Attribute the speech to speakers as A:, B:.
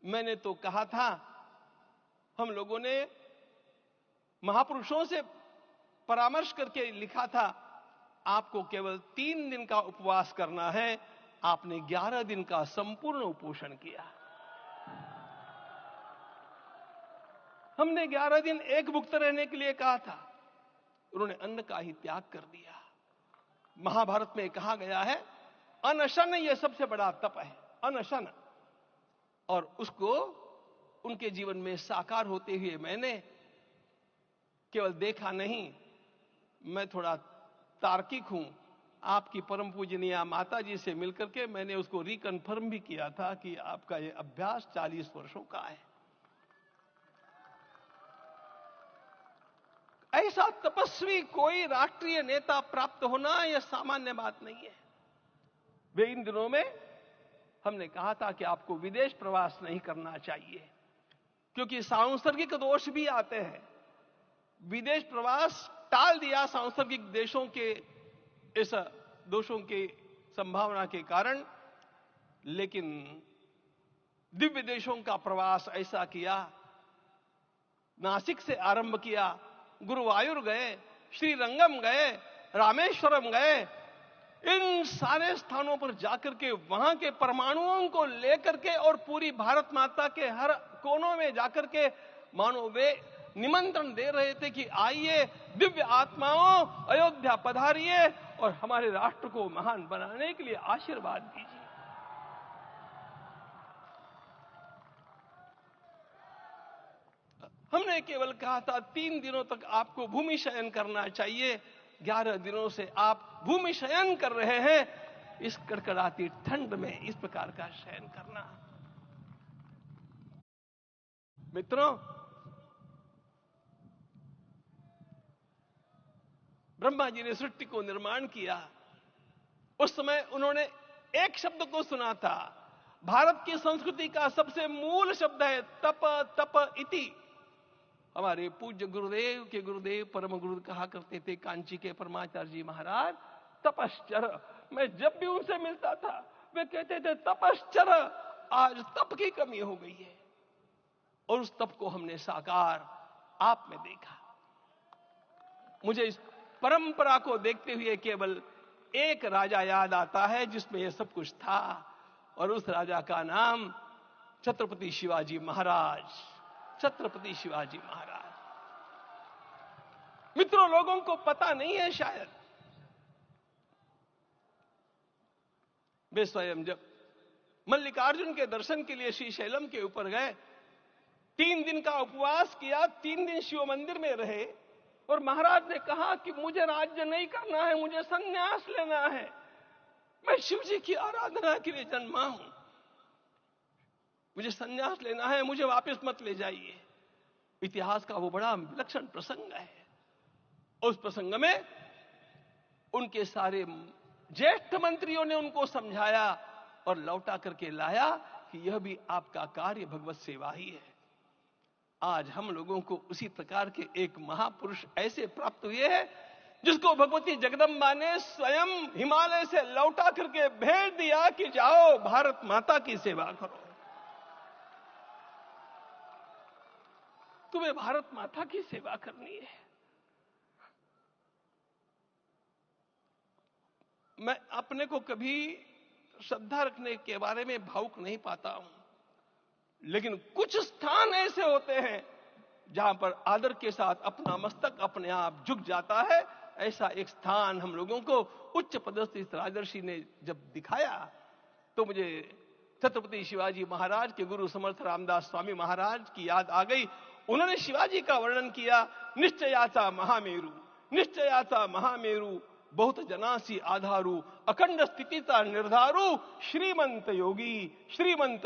A: मैंने तो कहा था, हम लोगों ने महापुरुषों से परामर्श करके लिखा था, आपको केवल 3 दिन का उपवास करना है। आपने 11 दिन का संपूर्ण उपोषण किया। हमने 11 दिन एक भुक्त रहने के लिए कहा था, उन्होंने अन्न का ही त्याग कर दिया। महाभारत में कहा गया है, अनशन यह सबसे बड़ा तप है, अनशन। और उसको उनके जीवन में साकार होते हुए मैंने केवल देखा नहीं, मैं थोड़ा तार्किक हूं। आपकी परम पूजनीय माता जी से मिलकर के मैंने उसको रिकन्फर्म भी किया था कि आपका यह अभ्यास 40 वर्षों का है। ऐसा तपस्वी कोई राष्ट्रीय नेता प्राप्त होना यह सामान्य बात नहीं है। वे इन दिनों में हमने कहा था कि आपको विदेश प्रवास नहीं करना चाहिए, क्योंकि सांसर्गिक दोष भी आते हैं। विदेश प्रवास टाल दिया सांसर्गिक देशों के इस दोषों की संभावना के कारण, लेकिन दिव्य देशों का प्रवास ऐसा किया। नासिक से आरंभ किया, गुरुवायूर गए, श्रीरंगम गए, रामेश्वरम गए। इन सारे स्थानों पर जाकर के वहां के परमाणुओं को लेकर के और पूरी भारत माता के हर कोनों में जाकर के मानो वे निमंत्रण दे रहे थे कि आइए दिव्य आत्माओं, अयोध्या पधारिए और हमारे राष्ट्र को महान बनाने के लिए आशीर्वाद दीजिए। हमने केवल कहा था 3 दिनों तक आपको भूमि शयन करना चाहिए। 11 दिनों से आप भूमि शयन कर रहे हैं। इस कड़कड़ाती ठंड में इस प्रकार का शयन करना, मित्रों, ब्रह्मा जी ने सृष्टि को निर्माण किया। उस समय उन्होंने एक शब्द को सुना था। भारत की संस्कृति का सबसे मूल शब्द है तप, तप इति। हमारे पूज्य गुरुदेव के गुरुदेव परम गुरु कहा करते थे, कांची के परमाचार्य जी महाराज, तपश्चर। मैं जब भी उनसे मिलता था वे कहते थे तपश्चर। आज तप की कमी हो गई है और उस तप को हमने साकार आप में देखा। मुझे इस परंपरा को देखते हुए केवल एक राजा याद आता है जिसमें यह सब कुछ था, और उस राजा का नाम छत्रपति शिवाजी महाराज। छत्रपति शिवाजी महाराज। मित्रों, लोगों को पता नहीं है शायद, वे स्वयं जब मल्लिकार्जुन के दर्शन के लिए श्रीशैलम के ऊपर गए, 3 दिन का उपवास किया, 3 दिन शिव मंदिर में रहे, और महाराज ने कहा कि मुझे राज्य नहीं करना है, मुझे संन्यास लेना है, मैं शिव जी की आराधना के लिए जन्मा हूं, मुझे संन्यास लेना है, मुझे वापस मत ले जाइए। इतिहास का वो बड़ा विलक्षण प्रसंग है। उस प्रसंग में उनके सारे ज्येष्ठ मंत्रियों ने उनको समझाया और लौटा करके लाया कि यह भी आपका कार्य भगवत सेवा ही है। आज हम लोगों को उसी प्रकार के एक महापुरुष ऐसे प्राप्त हुए हैं जिसको भगवती जगदम्बा ने स्वयं हिमालय से लौटा करके भेज दिया कि जाओ भारत माता की सेवा करो। तुम्हें भारत माता की सेवा करनी है। मैं अपने को कभी श्रद्धा रखने के बारे में भावुक नहीं पाता हूं, लेकिन कुछ स्थान ऐसे होते हैं जहां पर आदर के साथ अपना मस्तक अपने आप झुक जाता है। ऐसा एक स्थान हम लोगों को उच्च पदस्थ इस राजर्षि ने जब दिखाया तो मुझे छत्रपति शिवाजी महाराज के गुरु समर्थ रामदास स्वामी महाराज की याद आ गई। उन्होंने शिवाजी का वर्णन किया, निश्चयाचा महामेरु, निश्चयाचा महामेरु, बहुत जनासी आधारू, अखंड स्थितिता निर्धारू, श्रीमंत योगी, श्रीमंत